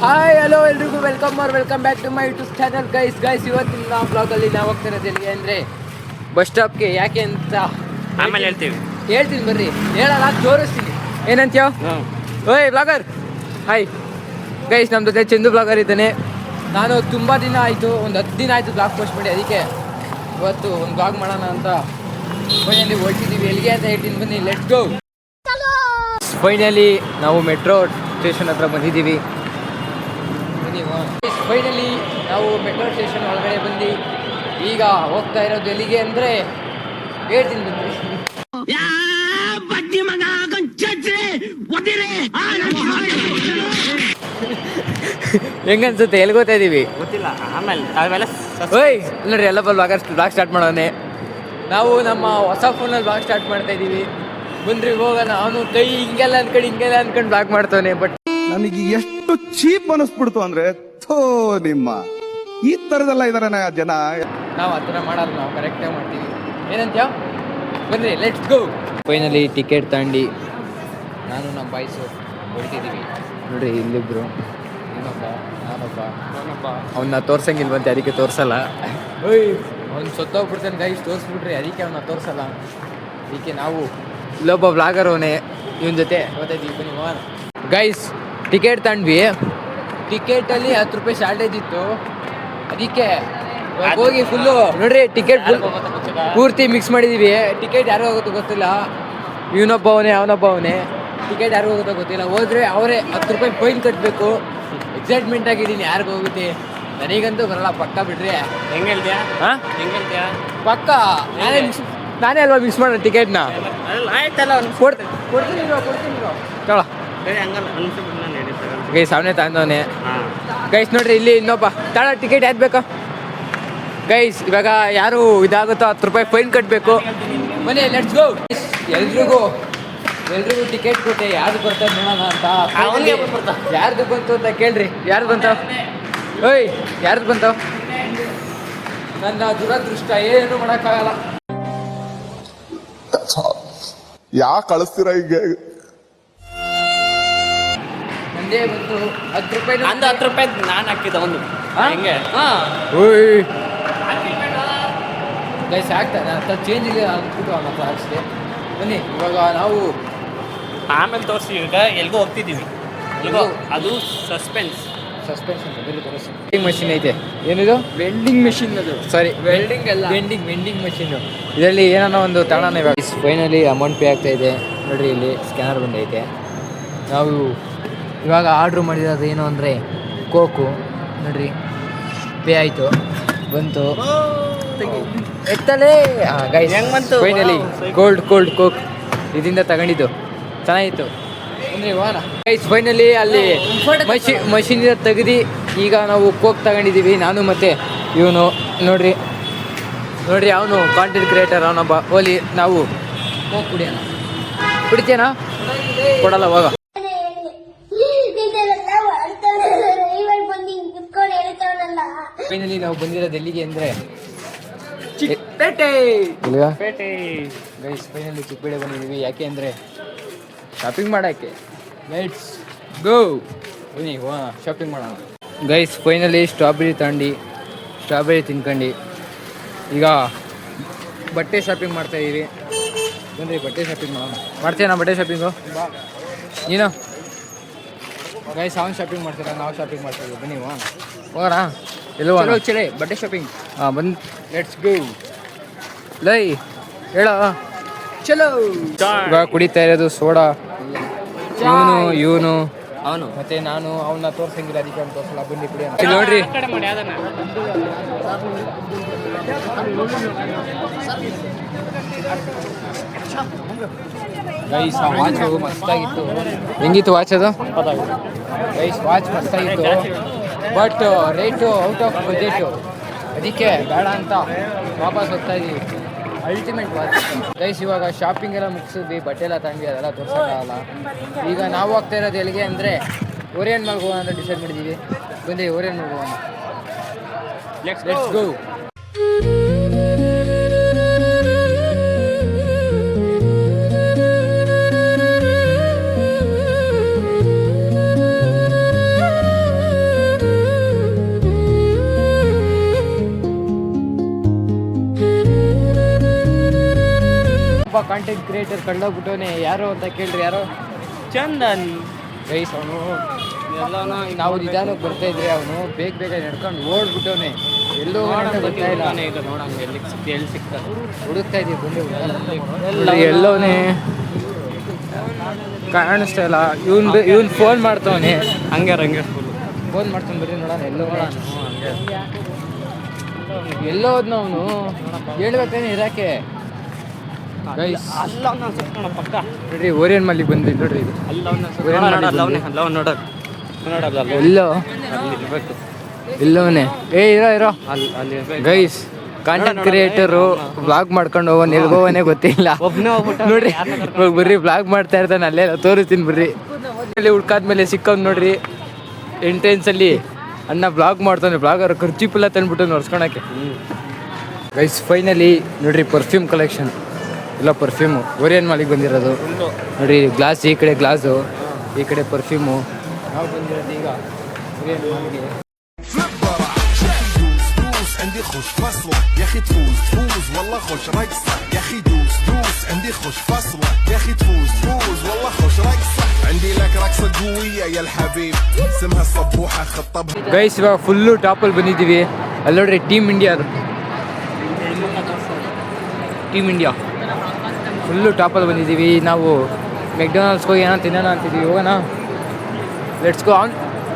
Hi hello ಎಲ್ರಿಗೂ welcome back to my YouTube channel guys ಇವತ್ತಿನ ಬ್ಲಾಗಲ್ಲಿ ನಾವು ಹೋಗ್ತಾ ಇರೋದು ಎಲ್ಲಿಗೆ ಅಂದರೆ ಬಸ್ ಸ್ಟಾಪ್ಗೆ. ಯಾಕೆ ಅಂತ ಆಮೇಲೆ ಹೇಳ್ತೀನಿ ಬರ್ರಿ, ಹೇಳಲ್ಲ ತೋರಿಸ್ತೀನಿ. ಏನಂತ್ಯೋ ಓಯ್ ಬ್ಲಾಗರ್. ಹಾಯ್ ಗೈಸ್, ನಮ್ಮ ಜೊತೆ ಚಂದು ಬ್ಲಾಗರ್ ಇದ್ದಾನೆ. ನಾನು ತುಂಬ ದಿನ ಆಯಿತು, ಒಂದು 10 ದಿನ ಆಯಿತು ಬ್ಲಾಗ್ ಪೋಸ್ಟ್ ಮಾಡಿ. ಅದಕ್ಕೆ ಇವತ್ತು ಒಂದು ಬ್ಲಾಗ್ ಮಾಡೋಣ ಅಂತ ಫೈನಲಿ ಹೊರಟಿದ್ದೀವಿ. ಎಲ್ಲಿಗೆ ಅಂತ ಹೇಳ್ತೀನಿ, ಬನ್ನಿ ಲೆಟ್ಸ್ ಗೋ. ಫೈನಲಿ ನಾವು ಮೆಟ್ರೋ ಸ್ಟೇಷನ್ ಹತ್ರ ಬಂದಿದ್ದೀವಿ. ಫೈನಲಿ ನಾವು ಮೆಟ್ರೋ ಸ್ಟೇಷನ್ ಒಳಗಡೆ ಬಂದು ಈಗ ಹೋಗ್ತಾ ಇರೋದು ಎಲ್ಲಿಗೆ ಅಂದರೆ ಹೇಳ್ತೀನಿ ಬಂದ್ರಿ. ಹೆಂಗನ್ಸುತ್ತೆ? ಎಲ್ಲಿ ಗೊತ್ತಾ ಇದ್ದೀವಿ ಗೊತ್ತಿಲ್ಲ. ಆಮೇಲೆ ಓಯ್ ನೋಡ್ರಿ, ಎಲ್ಲ ಬ್ಲಾಗ್ ಸ್ಟಾರ್ಟ್ ಮಾಡೋನೆ. ನಾವು ನಮ್ಮ ಹೊಸ ಫೋನಲ್ಲಿ ಬ್ಲಾಗ್ ಸ್ಟಾರ್ಟ್ ಮಾಡ್ತಾ ಇದ್ದೀವಿ. ಬಂದ್ರಿ ಹೋಗೋಣ. ಅವನು ಕೈ ಹಿಂಗೆಲ್ಲ ಅನ್ಕೊಂಡು ಬ್ಲಾಗ್ ಮಾಡ್ತಾನೆ. ಬಟ್ ನನಗೆ ಎಷ್ಟು ಚೀಪ್ ಅನಿಸ್ಬಿಡ್ತು ಅಂದ್ರೆ, ಥೋ ನಿಮ್ಮ ಈ ತರದೆಲ್ಲ ಇದಾರೆ ಜನ. ನಾವು ಆ ಥರ ಮಾಡಲ್ಲ, ನಾವು ಕರೆಕ್ಟಾಗಿ ಮಾಡ್ತೀವಿ. ಏನಂತ್ಯೋ ಬನ್ನಿ ಲೆಟ್ಸ್ ಗೋ. ಫೈನಲಿ ಟಿಕೆಟ್ ತಗೊಂಡು ನಾನು ನಮ್ಮ ಬಾಯ್ಸು ಹೊರಟಿದ್ದೀವಿ. ನೋಡ್ರಿ ಇಲ್ಲಿಬ್ರು, ನಾನೊಬ್ಬ ಅವನ್ನ ತೋರ್ಸಂಗಿಲ್ವಂತೆ, ಅದಕ್ಕೆ ತೋರಿಸಲ್ಲ. ಓಯ್ ಅವ್ನು ಸತ್ತೋಗ್ಬಿಡ್ತಾನೆ ಗೈಸ್, ತೋರಿಸ್ಬಿಟ್ರಿ, ಅದಕ್ಕೆ ಅವನ್ನ ತೋರಿಸಲ್ಲ. ಅದಕ್ಕೆ ನಾವು ಇಲ್ಲೊಬ್ಬ ಬ್ಲಾಗರ್ ಅವನೇ, ಇವನ ಜೊತೆ ಗೊತ್ತಾಯ್ತೀವಿ. ಬನ್ನಿ ಹೋಗೋಣ ಗೈಸ್. ಟಿಕೆಟ್ ತಗೊಂಡ್ವಿ. ಟಿಕೆಟಲ್ಲಿ 10 ರೂಪಾಯಿ ಶಾರ್ಟೇಜ್ ಇತ್ತು. ಅದಕ್ಕೆ ಹೋಗಿ ಫುಲ್ಲು ನೋಡ್ರಿ ಟಿಕೆಟ್ ಫುಲ್ ಪೂರ್ತಿ ಮಿಕ್ಸ್ ಮಾಡಿದ್ದೀವಿ. ಟಿಕೆಟ್ ಯಾರಿಗೂ ಹೋಗುತ್ತೋ ಗೊತ್ತಿಲ್ಲ. ಇವನೊಬ್ಬ ಅವನೇ ಟಿಕೆಟ್ ಯಾರಿಗೂ ಹೋಗುತ್ತೋ ಗೊತ್ತಿಲ್ಲ. ಹೋದ್ರೆ ಅವರೇ 10 ರೂಪಾಯಿ ಫೈನ್ ಕಟ್ಟಬೇಕು. ಎಕ್ಸೈಟ್ಮೆಂಟ್ ಆಗಿದ್ದೀನಿ, ಯಾರಿಗೂ ಹೋಗುತ್ತೆ. ನನಗಂತೂ ಬರಲ್ಲ, ಪಕ್ಕ ಬಿಡ್ರಿ. ಹೆಂಗೆ ಹೇಳ್ತೀಯಾ? ಹಾಂ, ಹೆಂಗೆ ಹೇಳ್ತೀಯಾ? ಪಕ್ಕ ನಾನೇ ಅಲ್ವಾ ಮಿಕ್ಸ್ ಮಾಡೋ ಟಿಕೆಟ್ನ. ಆಯ್ತಲ್ಲ, ಕೊಡ್ತೀನಿ ಚಲೋ ಗೈಸ್. ಅವನೇ ತಗೊಂಡವನೇ ಗೈಸ್. ನೋಡ್ರಿ ಇಲ್ಲಿ ಇನ್ನೊಬ್ಬ ತಳ ಟಿಕೆಟ್ ಯಾವ್ದು ಬೇಕಾ ಗೈಸ್. ಇವಾಗ ಯಾರು ಇದಾಗುತ್ತೋ 10 ರೂಪಾಯಿ ಫೈನ್ ಕಟ್ಟಬೇಕು. ಬನ್ನಿ ಲೆಟ್ಸ್ ಗೋ. ಎಲ್ರಿಗೂ ಟಿಕೆಟ್ ಕೊಟ್ಟೆ, ಯಾರ್ದು ಬರ್ತದೆ ನೋಡೋಣ ಅಂತ. ಯಾರ್ದು ಬಂತು ಅಂತ ಕೇಳ್ರಿ. ಯಾರ್ದು ಬಂತಾವ? ಓಯ್ ಯಾರ್ದು ಬಂತಾವ? ನನ್ನ ದುರದೃಷ್ಟ, ಏನು ಮಾಡೋಕ್ಕಾಗಲ್ಲ. ಯಾಕೆ ಕಳಿಸ್ತೀರ ಈಗ? ನಂದೇ ಬಂತು 10 ರೂಪಾಯಿ. ಅಂದು 10 ರೂಪಾಯಿ ನಾನು ಹಾಕಿದ್ದ ಒಂದು. ಹೆಂಗೆ? ಓಯ್ ಗೈಸ್ ಆಗ್ತಾನೆ ಅಂತ ಚೇಂಜ್ ಇಲ್ಲ ಅಂದ್ಬಿಟ್ಟು ಅವನ ಹತ್ರ ಅಷ್ಟೇ. ಬನ್ನಿ ಇವಾಗ ನಾವು ಆಮೇಲೆ ತೋರಿಸಿ. ಈಗ ಎಲ್ಗೋ ಹೋಗ್ತಿದ್ದೀವಿ. ಅದು ಸಸ್ಪೆನ್ಸ್ ಅಂತ ಬೇರೆ ತೋರಿಸಿ. ವೆಂಡಿಂಗ್ ಮಷಿನ್ ಐತೆ. ಏನಿದು? Vending machine. ಅದು ಸಾರಿ, ವೆಲ್ಡಿಂಗ್ ಅಲ್ಲ, ವೆಂಡಿಂಗ್ ಮಷೀನು. ಇದರಲ್ಲಿ ಏನೋ ಒಂದು ತಗೊಳ್ಳೋಣ. ಇವಾಗ ಫೈನಲಿ ಅಮೌಂಟ್ ಪೇ ಆಗ್ತಾ ಇದೆ. ನೋಡ್ರಿ ಇಲ್ಲಿ ಸ್ಕ್ಯಾನರ್ ಬಂದೈತೆ. ನಾವು ಇವಾಗ ಆರ್ಡ್ರ್ ಮಾಡಿರೋದು ಏನು ಅಂದರೆ ಕೋಕು. ನೋಡ್ರಿ ಪೇ ಆಯಿತು, ಬಂತು. ಎತ್ತಲೇ ಗೈಸ್, ಹೆಂಗ್ ಬಂತು? ಫೈನಲಿ ಕೋಲ್ಡ್ ಕೋಕ್ ಇದರಿಂದ ತಗೊಂಡಿದ್ದು, ಚೆನ್ನಾಗಿತ್ತು. ಅಂದರೆ ವಾನ ಗೈಸ್ ಫೈನಲಿ ಅಲ್ಲಿ ಮಷೀನಿಂದ ತೆಗೆದು ಈಗ ನಾವು ಕೋಕ್ ತಗೊಂಡಿದ್ದೀವಿ. ನಾನು ಮತ್ತು ಇವನು ನೋಡ್ರಿ ಅವನು ಕಾಂಟೆಂಟ್ ಕ್ರಿಯೇಟರ್, ಅವನೊಬ್ಬ. ಓಲಿ ನಾವು ಕೋಕ್ ಕುಡಿತೇನಾ? ಕೊಡಲ್ಲ ಹೋಗ. ಫೈನಲಿ ನಾವು ಬಂದಿರೋದು ಎಲ್ಲಿಗೆ ಅಂದರೆ ಚಿಕ್ಕಪೇಟೆ. ಗೈಸ್ ಫೈನಲಿ ಚಿಕ್ಕಪೇಟೆ ಬಂದಿದ್ದೀವಿ. ಯಾಕೆ ಅಂದರೆ ಶಾಪಿಂಗ್ ಮಾಡೋಕ್ಕೆ. Let's go. ಬನ್ನಿ ಶಾಪಿಂಗ್ ಮಾಡೋಣ ಗೈಸ್. ಫೈನಲಿ ಸ್ಟ್ರಾಬೆರಿ ತಿನ್ಕೊಂಡು ಈಗ ಬಟ್ಟೆ ಶಾಪಿಂಗ್ ಮಾಡ್ತಾಯಿದ್ದೀವಿ. ಬನ್ನಿ ಬಟ್ಟೆ ಶಾಪಿಂಗ್ ಮಾಡೋಣ. ಮಾಡ್ತೀನಾ ಬಟ್ಟೆ ಶಾಪಿಂಗು? ನೀನು ಗೈಸ್ ಅವನು ಶಾಪಿಂಗ್ ಮಾಡ್ತೀರಾ, ನಾವು ಶಾಪಿಂಗ್ ಮಾಡ್ತಾಯಿದ್ದೀವಿ. ಬನ್ನಿ ಹೋಗೋಣ. ಎಲ್ಲೋ ಚಲೋ ಬಟ್ಟೆ ಶಾಪಿಂಗ್. ಬಂದು ಲೆಟ್ಸ್ ಗೋ. ಲೈ ಹೇಳ ಚಲೋ. ಇವಾಗ ಕುಡಿತಾ ಇರೋದು ಸೋಡಾ. ಇವನು ಅವನು ಮತ್ತೆ ನಾನು ಅವನ್ನ ತೋರ್ಸಂಗಿಲ್ಲ, ಅದಕ್ಕೆ ಅವ್ನು ತೋರಿಸಲ್ಲ. ಬನ್ನಿ ಕುಡಿಯೋಣ. ನೋಡ್ರಿ ಗೈಸ್ ಆ ವಾಚು ಮಸ್ತಾಗಿತ್ತು. ಹೆಂಗಿತ್ತು ವಾಚ್ ಅದು? ಗೈಸ್ ವಾಚ್ ಮಸ್ತಾಗಿತ್ತು, but rate out of budget. ಅದಕ್ಕೆ ಬೇಡ ಅಂತ ವಾಪಸ್ ಹೋಗ್ತಾ ಇದ್ದೀವಿ. Ultimate watch guys. ಇವಾಗ ಶಾಪಿಂಗ್ ಎಲ್ಲ ಮುಗಿಸಿದ್ವಿ, ಬಟ್ಟೆ ಎಲ್ಲ ತಗೊಂಡ್ವಿ, ಅದೆಲ್ಲ ತೋರ್ಸೋಕ್ಕಾಗಲ್ಲ. ಈಗ ನಾವು ಹೋಗ್ತಾ ಇರೋದು ಎಲ್ಲಿಗೆ ಅಂದರೆ ಓರಿಯನ್ ಮಾಲ್ಗೆ ಹೋಗೋಣ ಅಂತ ಡಿಸೈಡ್ ಮಾಡಿದ್ದೀವಿ. ಬಂದು ಓರಿಯನ್ ಮಾಲ್ಗೆ ಹೋಗೋಣ. Let's go. ಕಾಂಟೆಂಟ್ ಕ್ರಿಯೇಟರ್ ಕಳ್ದೋಗ್ಬಿಟ್ಟವನೆ ಯಾರು ಅಂತ ಕೇಳ್ರಿ ಯಾರೋ ಚಂದನ್ ಗೈಸ್ ಅವನು ಎಲ್ಲನೂ ನಾವು ನಿಧಾನಕ್ಕೆ ಬರ್ತಾ ಇದ್ರೆ ಅವನು ಬೇಗ ನಡ್ಕೊಂಡು ಓಡ್ಬಿಟ್ಟವನೆ ಎಲ್ಲೋ ಗೊತ್ತಾಯಿಲ್ಲ ಈಗ ನೋಡಂಗೆ ಎಲ್ಲಿ ಸಿಗ್ತದೆ ಹುಡುಕ್ತಾ ಇದೀವಿ ಬಂದು ಎಲ್ಲೋನೆ ಕಾಣಿಸ್ತಾ ಇಲ್ಲ ಇವನ್ ಫೋನ್ ಮಾಡ್ತಾವನೆ ಹಂಗೆ ಫೋನ್ ಮಾಡ್ತಾನೆ ಬರ್ರಿ ನೋಡೋಣ ಎಲ್ಲೋ ಹಂಗೆ ಎಲ್ಲೋ ಹೋದ್ನ ಅವನು ಹೇಳ್ಬೇಕೇನೆ ಇರಾಕೆ ಗೈಸ್ ಅಲ್ಲ ಅವ್ನ ಅನ್ಸುತ್ತೆ ಪಕ್ಕ ನೋಡ್ರಿ ಓರಿಯನ್ ಮಲ್ಲಿಗೆ ಬಂದ್ವಿ ನೋಡ್ರಿ ಇದು ಅಲ್ಲ ಎಲ್ಲೋ ಎಲ್ಲೋನೆ ಇರೋ ಅಲ್ಲಿ ಗೈಸ್ ಕಾಂಟೆಂಟ್ ಕ್ರಿಯೇಟರು ಬ್ಲಾಗ್ ಮಾಡ್ಕೊಂಡು ಹೋಗೋನ್ ಎಲ್ಗೋವನೇ ಗೊತ್ತಿಲ್ಲ ಒಬ್ಬನೇ ಹೋಗ್ಬಿಟ್ಟು ನೋಡ್ರಿ ಇವಾಗ ಬರ್ರಿ ಬ್ಲಾಗ್ ಮಾಡ್ತಾ ಇರ್ತಾನೆ ಅಲ್ಲೇ ತೋರಿಸ್ತೀನಿ ಬರ್ರಿ ಅಲ್ಲಿ ಹುಡ್ಕಾದ್ಮೇಲೆ ಸಿಕ್ಕವ್ನು ನೋಡ್ರಿ ಎಂಟ್ರೆನ್ಸಲ್ಲಿ ಅಣ್ಣ ಬ್ಲಾಗ್ ಮಾಡ್ತಾನೆ ಬ್ಲಾಗರ್ ಖರ್ಚಿಪಿಲ್ಲ ತಂದ್ಬಿಟ್ಟು ನೋಡ್ಸ್ಕೊಳಕ್ಕೆ ಗೈಸ್ ಫೈನಲಿ ನೋಡ್ರಿ ಪರ್ಫ್ಯೂಮ್ ಕಲೆಕ್ಷನ್ ಇಲ್ಲ ಪರ್ಫ್ಯೂಮು ಓರಿಯನ್ ಮಾಲಿಗೆ ಬಂದಿರೋದು ನೋಡ್ರಿ ಗ್ಲಾಸ್ ಈ ಕಡೆ ಗ್ಲಾಸು ಈ ಕಡೆ ಪರ್ಫ್ಯೂಮು ನಾವು ಬಂದಿರೋದು ಈಗ ಓರಿಯನ್ ಮಾಲಿಗೆ عندي خوش فصلة يا اخي تفوز والله خوش رقصة يا اخي دوس عندي خوش فصلة يا اخي تفوز والله خوش رقصة عندي لك رقصة قوية يا الحبيب اسمها الصبوحة خطبها ಗೈಸ್ ಇವಾಗ ಫುಲ್ಲು ಟಾಪಲ್ಲಿ ಬಂದಿದ್ದೀವಿ ಅಲ್ಲಿ ನೋಡ್ರಿ ಟೀಮ್ ಇಂಡಿಯಾ ಫುಲ್ಲು ಟಾಪಲ್ಲಿ ಬಂದಿದ್ದೀವಿ ನಾವು ಮೆಕ್ಡೊನಾಲ್ಡ್ಸ್ಗೆ ಹೋಗಿ ಏನೋ ತಿನ್ನೋಣ ಅಂತಿದ್ದೀವಿ ಹೋಗೋಣ ಲೆಟ್ಸ್ ಗೋ ಆನ್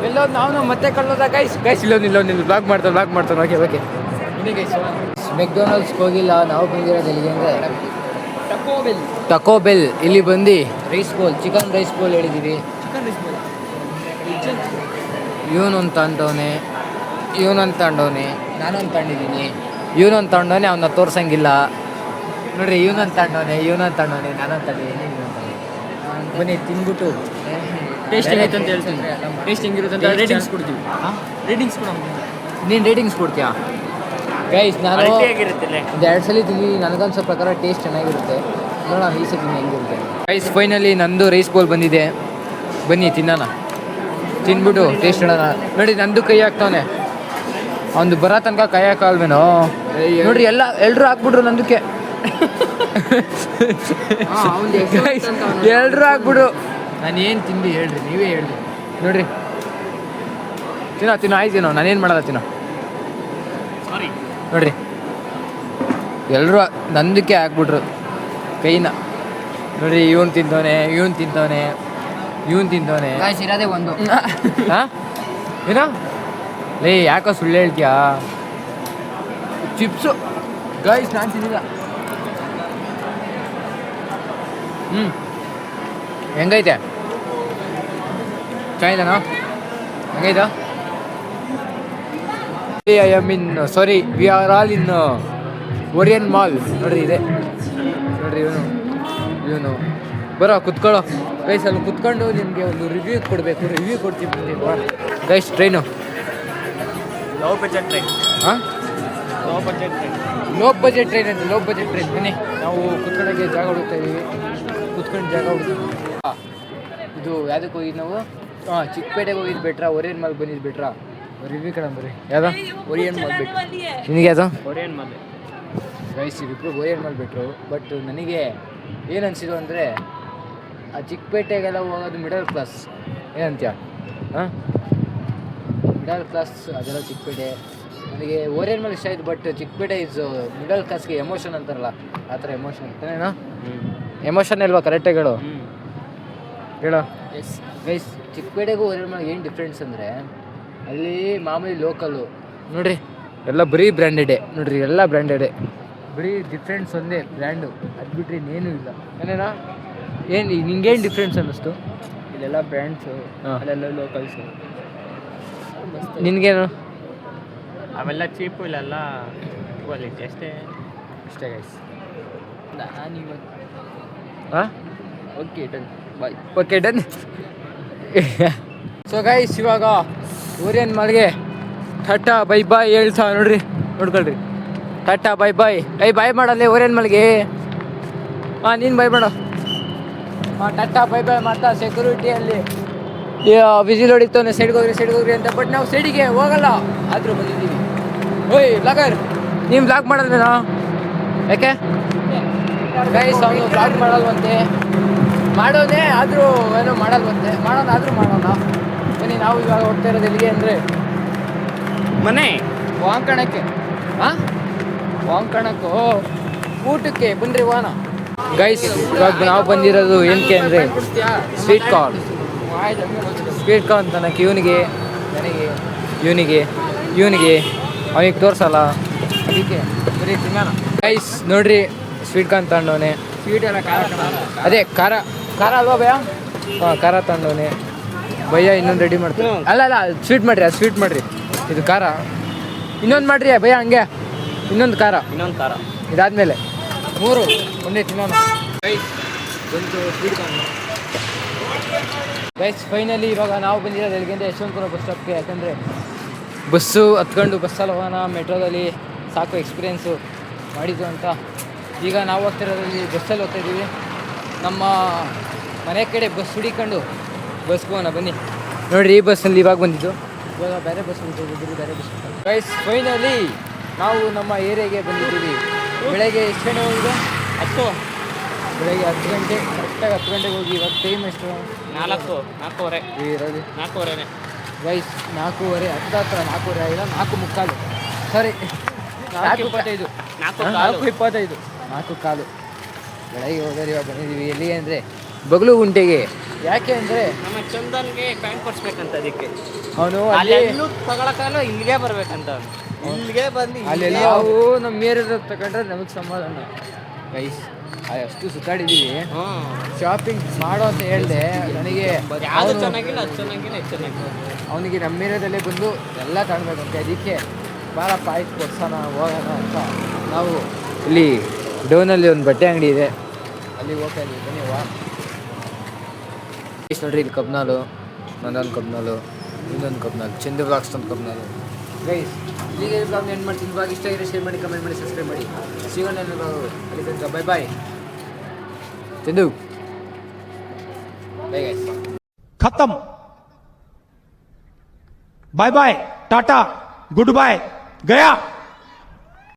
ಎಲ್ಲೋದು ನಾವು ಮತ್ತೆ ಕಳ್ಳೋದ ಗೈಸ್ ಇಲ್ಲೊಂದು ಬ್ಲಾಗ್ ಮಾಡ್ತಾನೆ ಓಕೆ ಇನ್ನೇ ಗೈಸ್ ಮೆಕ್ಡೊನಾಲ್ಡ್ಸ್ಗೆ ಹೋಗಿಲ್ಲ ನಾವು ಬಂದಿರೋದು ಎಲ್ಲಿಗೆ ಅಂದರೆ ಟಕೋ ಬೆಲ್ ಇಲ್ಲಿ ಬಂದು ರೈಸ್ ಬೋಲ್ ಚಿಕನ್ ರೈಸ್ ಬೋಲ್ ಹೇಳಿದ್ದೀವಿ ಇವನೊಂದು ತಗೊಂಡವನೆ ನಾನೊಂದು ತಗೊಂಡಿದ್ದೀನಿ ಇವನೊಂದು ತಗೊಂಡವನೆ ಅವನ್ನ ತೋರ್ಸಂಗಿಲ್ಲ ನೋಡ್ರಿ ಇವನೊಂದು ತಗೊಂಡವನೆ ನಾನೊಂದು ತಗೊಂಡಿದ್ದೀನಿ ಬನ್ನಿ ತಿಂದ್ಬಿಟ್ಟು ಟೇಸ್ಟ್ ಹೆಂಗೈತೆ ಅಂತ ಹೇಳ್ತೀನಿ ಟೇಸ್ಟ್ ಹೆಂಗಿರುತ್ತೆ ಅಂತ ರೇಟಿಂಗ್ಸ್ ಕೊಡ್ತೀವಿ ನೀನು ರೇಟಿಂಗ್ಸ್ ಕೊಡ್ತೀಯಾ ಗೈಸ್ ನಾನು ಆಗಿರುತ್ತಲ್ಲ ಒಂದು 2 ಸಲ ತಿಂದು ನನಗನ್ಸೋ ಪ್ರಕಾರ ಟೇಸ್ಟ್ ಚೆನ್ನಾಗಿರುತ್ತೆ ನೋಡೋಣ ಈ ಸತಿ ಹೆಂಗಿರುತ್ತೆ ಗೈಸ್ ಫೈನಲಿ ನಂದು ರೈಸ್ ಬೋಲ್ ಬಂದಿದೆ ಬನ್ನಿ ತಿನ್ನೋಣ ತಿನ್ಬಿಟ್ಟು ಟೇಸ್ಟ್ ನೋಡೋಣ ನೋಡಿ ನಂದು ಕೈ ಹಾಕ್ತಾವನೆ ಅವ್ನು ಬರೋ ತನಕ ಕೈ ಹಾಕಲ್ವೇನೋ ನೋಡ್ರಿ ಎಲ್ಲರೂ ಹಾಕ್ಬಿಟ್ರು ನಂದಕ್ಕೆ ಎಲ್ಲರೂ ಹಾಕ್ಬಿಡು ನಾನು ಏನು ತಿಂದು ಹೇಳ್ರಿ ನೀವೇ ಹೇಳ್ರಿ ನೋಡ್ರಿ ತಿನ್ನೋ ಆಯ್ತು ನಾನೇನು ಮಾಡಲ್ಲ ತಿನ್ನೋ ಸಾರಿ ನೋಡ್ರಿ ಎಲ್ಲರೂ ನಂದಕ್ಕೆ ಹಾಕ್ಬಿಟ್ರು ಕೈನ ನೋಡ್ರಿ ಇವನು ತಿಂತವನೆ ಇರೋದೇ ಒಂದು ಹಾಂ ಏನೋ ಲೇ ಯಾಕೋ ಸುಳ್ಳು ಹೇಳ್ತೀಯಾ ಚಿಪ್ಸು ಗೈಸ್ ನಾನು ತಿಂದಿಲ್ಲ ಹೆಂಗೈತೆ ಚೆನ್ನಾಗಿದ್ದಾನೋ ಹೆಂಗೈತ I am in sari we are all in Orion mall ನೋಡ್ರಿ ಇದೆ ನೋಡ್ರಿ ಇವನು ಬರೋ ಕುತ್ಕೊಳ್ಳೋ ಗೈಸ್ ಅಲ್ಲಿ ಕುತ್ಕೊಂಡು ನಿಮಗೆ ಒಂದು ರಿವ್ಯೂ ಕೊಡ್ತೀವಿ guys train low budget train ಹಾಂ low budget train low budget train ಬನ್ನಿ ನಾವು ಕುತ್ಕೊಳ್ಳೋಕ್ಕೆ ಜಾಗ ಹುಡುಕ್ತಾ ಇದ್ದೀವಿ ಕುತ್ಕೊಂಡು ಜಾಗ ಹುಡುಕ್ತೀವಿ ಇದು ಯಾವುದಕ್ಕೆ ಹೋಗಿದ್ದು ನಾವು ಚಿಕ್ಕಪೇಟೆಗೆ ಹೋಗಿದ್ದು ಬೆಟ್ರಾ ಓರಿಯನ್ ಮಾಲ್ ಬಂದಿದ್ದು ಬೆಟ್ರಾ ರಿವ್ಯೂ ಕಡೆ ಬರ್ರಿ ಯಾವ್ದು ಓರಿಯನ್ ಮಾಲ್ ಬಿಟ್ಟು ನಿನಗೆ ಯಾವುದು ಕೊರಿಯನ್ ಮಾಲ್ ಗೈಸ್ ಇಬ್ಬರು ಓರಿಯನ್ ಮಾಲ್ ಬಿಟ್ರು ಬಟ್ ನನಗೆ ಏನು ಅನಿಸಿದ್ದು ಅಂದರೆ ಆ ಚಿಕ್ಕಪೇಟೆಗೆಲ್ಲ ಹೋಗೋದು ಮಿಡಲ್ ಕ್ಲಾಸ್ ಏನಂತ್ಯ ಹಾಂ ಮಿಡಲ್ ಕ್ಲಾಸ್ ಅದೆಲ್ಲ ಚಿಕ್ಕಪೇಟೆ ನನಗೆ ಓರಿಯನ್ ಮಾಲ್ ಇಷ್ಟ ಆಯಿತು ಬಟ್ ಚಿಕ್ಕಪೇಟೆ ಇಸ್ ಮಿಡಲ್ ಕ್ಲಾಸ್ಗೆ ಎಮೋಷನ್ ಅಂತಾರಲ್ಲ ಆ ಥರ ಎಮೋಷನ್ ಅಂತಾನೇನೋ ಎಮೋಷನ್ ಅಲ್ವಾ ಕರೆಕ್ಟಾಗಿ ಹೇಳೋ ಎಸ್ ಗೈಸ್ ಚಿಕ್ಕಪೇಟೆಗೂ ಓರಿಯನ್ ಮಾಲ್ ಏನು ಡಿಫ್ರೆನ್ಸ್ ಅಂದರೆ ಅಲ್ಲಿ ಮಾಮೂಲಿ ಲೋಕಲ್ಲು ನೋಡ್ರಿ ಎಲ್ಲ ಬರೀ ಬ್ರ್ಯಾಂಡೆಡೇ ನೋಡ್ರಿ ಎಲ್ಲ ಬ್ರ್ಯಾಂಡೆಡೇ ಬರೀ ಡಿಫ್ರೆನ್ಸ್ ಒಂದೇ ಬ್ರ್ಯಾಂಡು ಅದು ಬಿಟ್ಟರೆ ಇನ್ನೇನೂ ಇಲ್ಲ ಏನೇನಾ ಏನು ನಿಂಗೇನು ಡಿಫ್ರೆನ್ಸ್ ಅನ್ನಿಸ್ತು ಇಲ್ಲೆಲ್ಲ ಬ್ರ್ಯಾಂಡ್ಸು ಅಲ್ಲೆಲ್ಲ ಲೋಕಲ್ಸು ನಿನಗೇನು ಅವೆಲ್ಲ ಚೀಪು ಇಲ್ಲೆಲ್ಲ ಕ್ವಾಲಿಟಿ ಅಷ್ಟೇ ಗೈಸ್ ನಾನಿವತ್ತು ಹಾಂ okay done bye okay done so guys ಇವಾಗ ಓರಿಯನ್ ಮಾಲ್ಗೆ ಟಾಟಾ ಬೈ ಬಾಯ್ ಹೇಳ್ತಾ ನೋಡ್ಕೊಳ್ರಿ ಟಾಟಾ ಬೈ ಬಾಯ್ ಮಾಡಲ್ಲೇ ಓರಿಯನ್ ಮಾಲ್ಗೆ ನೀನು ಬೈ ಮಾಡೋ ಟಾಟಾ ಬೈ ಮಾಡ್ತಾ ಸೆಕ್ಯೂರಿಟಿಯಲ್ಲಿ ವಿಸಿಲ್ ಹೊಡಿತಾನೆ ಸೈಡ್ಗೆ ಹೋಗ್ರಿ ಅಂತ ಬಟ್ ನಾವು ಸೈಡಿಗೆ ಹೋಗಲ್ಲ ಆದರೂ ಬಂದಿದ್ದೀವಿ ಓಯ್ ಬ್ಲಾಗರ್ ನೀವು ಬ್ಲಾಗ್ ಮಾಡೋದ್ರೇನಾ ಯಾಕೆ ಗೈಸ್ ಅವನು ಬ್ಲಾಗ್ ಮಾಡಲ್ವಂತೆ, ಮಾಡೋದೇ ಆದರೂ ಏನೋ ಮಾಡಲ್ವಂತೆ, ಮಾಡೋಣ ಬನ್ನಿ. ನಾವು ಇವಾಗ ಹೋಗ್ತಾ ಇರೋದು ಎಲ್ಲಿಗೆ ಅಂದರೆ ಮನೆ ವಾಂಕಣಕ್ಕೆ. ವಾಂಕಣಕ್ಕೋ ಊಟಕ್ಕೆ ಬನ್ರಿ ಹೋಗೋಣ. ಗೈಸ್ ಇವಾಗ ನಾವು ಬಂದಿರೋದು ಏನಕ್ಕೆ ಅಂದರೆ ಸ್ವೀಟ್ ಕಾರ್ನ್ ತನಕ ಇವನಿಗೆ, ನನಗೆ, ಇವನಿಗೆ ಅವನಿಗೆ ತೋರಿಸಲ್ಲ, ಅದಕ್ಕೆ ಬರೀ ತಿನ್ನೋಣ. ಗೈಸ್ ನೋಡ್ರಿ ಸ್ವೀಟ್ ಕಾರ್ನ್ ತಗೊಂಡವನೆ. ಸ್ವೀಟ್ ಎಲ್ಲ ಖಾರ ಅದೇ ಖಾರ ಅಲ್ವಾ ಭಯ? ಹಾಂ, ಖಾರ ತಗೊಂಡವನೆ ಭಯ್ಯ. ಇನ್ನೊಂದು ರೆಡಿ ಮಾಡ್ತೀನಿ. ಅಲ್ಲ ಸ್ವೀಟ್ ಮಾಡಿರಿ. ಇದು ಖಾರ. ಇನ್ನೊಂದು ಮಾಡಿರಿ ಭಯ್ಯ, ಹಂಗೆ ಇನ್ನೊಂದು ಖಾರ. ಇದಾದ್ಮೇಲೆ 3 ಒಂದೇ ತಿನ್ನೋಣ. ಬಂತು ಸ್ವೀಟ್ ಕಾರ್ನ್. ಗೈಸ್ ಫೈನಲಿ ಇವಾಗ ನಾವು ಬಂದಿರೋದು ಎಲ್ಲಿಗೆ ಯಶವಂತಪುರ ಬಸ್ ಸ್ಟಾಪ್ಗೆ. ಯಾಕಂದರೆ ಬಸ್ಸು ಹತ್ಕೊಂಡು ಬಸ್ಸಲ್ಲಿ ಹೋಗೋಣ, ಮೆಟ್ರೋದಲ್ಲಿ ಸಾಕು ಎಕ್ಸ್ಪೀರಿಯೆನ್ಸು ಮಾಡಿದ್ದು ಅಂತ. ಈಗ ನಾವು ಹೋಗ್ತಿರೋದ್ರಲ್ಲಿ ಬಸ್ಸಲ್ಲಿ ಹೋಗ್ತಾ ಇದ್ದೀವಿ. ನಮ್ಮ ಮನೆ ಕಡೆ ಬಸ್ ಹುಡಿಕೊಂಡು ಬಸ್ಗೆ ಹೋಗೋಣ ಬನ್ನಿ. ನೋಡಿರಿ ಈ ಬಸ್ಸಲ್ಲಿ ಇವಾಗ ಬಂದಿದ್ದು, ಇವಾಗ ಬೇರೆ ಬಸ್ ಬಂದಿದ್ದೀವಿ, ಬೇರೆ ಬಸ್. ಗೈಸ್ ಫೈನಲಿ ನಾವು ನಮ್ಮ ಏರಿಯಾಗೆ ಬಂದಿದ್ದೀವಿ. ಬೆಳಗ್ಗೆ ಎಷ್ಟು ಗಂಟೆ ಹೋಗಿದೆ? ಬೆಳಗ್ಗೆ 10 ಗಂಟೆ, ಕರೆಕ್ಟಾಗಿ 10 ಗಂಟೆಗೆ ಹೋಗಿ. ಇವಾಗ ಟೈಮ್ ಎಷ್ಟು? 4:30 ಇರೋದು 4:30 ಗೈಸ್ 4:30, ಹತ್ರ 4:30 ಆಗಿಲ್ಲ, 4:45. ಸಾರಿ 4:25. 4:25 ಬೆಳಗ್ಗೆ ಹೋದರೆ ಇವಾಗ ಬಂದಿದ್ದೀವಿ. ಎಲ್ಲಿ ಅಂದರೆ ಬಗಲು ಗುಂಟೆಗೆ. ಯಾಕೆ ಅಂದರೆ ನಮ್ಮ ಚಂದನ್ಗೆ ಪ್ಯಾಂಟ್ ಕೊಡ್ಸ್ಬೇಕಂತ, ಅದಕ್ಕೆ ಅವನು ಅಲ್ಲೆಲ್ಲೂ ತಗೊಳಕಾಲ ಇಲ್ಲಿಗೆ ಬರ್ಬೇಕಂತ. ಇಲ್ಲಿಗೆ ಬಂದು ಅಲ್ಲೆಲ್ಲ ನಾವು ನಮ್ಮ ಏರಿಯಾದ ತಗೊಂಡ್ರೆ ನಮಗೆ ಸಮಾಧಾನ. ಗೈಸ್ ಅಷ್ಟು ಸುತ್ತಾಡಿದ್ದೀವಿ, ಶಾಪಿಂಗ್ ಮಾಡೋ ಅಂತ ಹೇಳಿದೆ. ನನಗೆ ಯಾವುದು ಚೆನ್ನಾಗಿಲ್ಲ, ಅದು ಚೆನ್ನಾಗಿಲ್ಲ, ಇದು ಚೆನ್ನಾಗಿಲ್ಲ. ಅವನಿಗೆ ನಮ್ಮ ಏರಿಯಾದಲ್ಲೇ ಬಂದು ಎಲ್ಲ ತಗೊಳ್ಬೇಕಂತೆ. ಅದಕ್ಕೆ ಬಾರಪ್ಪ ಆಯ್ತು ಕೊಡ್ಸೋಣ ಹೋಗೋಣ ಅಂತ ನಾವು ಇಲ್ಲಿ ಡೌನಲ್ಲಿ ಒಂದು ಬಟ್ಟೆ ಅಂಗಡಿ ಇದೆ, ಅಲ್ಲಿ ಹೋಗ್ತಾ ಇದ್ದೀವಿ. ಬನ್ನಿ ನೋಡ್ರಿ, ಇಲ್ಲಿ ಕಬ್ನಾಲು, ನಂದೊಂದು ಕಬ್ನಾಲು, ಇನ್ನೊಂದು ಕಬ್ನಾಲು, ಚಂದ್ರ ಬ್ಲಾಗ್ಸ್ ಒಂದು ಕಬ್ನಾಲು. ಗೈಸ್ ಇಲ್ಲಿಗೆ ಬ್ಲಾಗ್ ಎಂಡ್ ಮಾಡ್ತೀನಿ. ಇವಾಗ ಇಷ್ಟ ಆಗಿರೋ ಶೇರ್ ಮಾಡಿ, ಕಮೆಂಟ್ ಮಾಡಿ, ಸಬ್ಸ್ಕ್ರೈಬ್ ಮಾಡಿ. ಸಿಗೋಣ ಅಲ್ಲಿ ತನಕ. Bye Chandu, bye guys. खत्म bye bye tata goodbye गया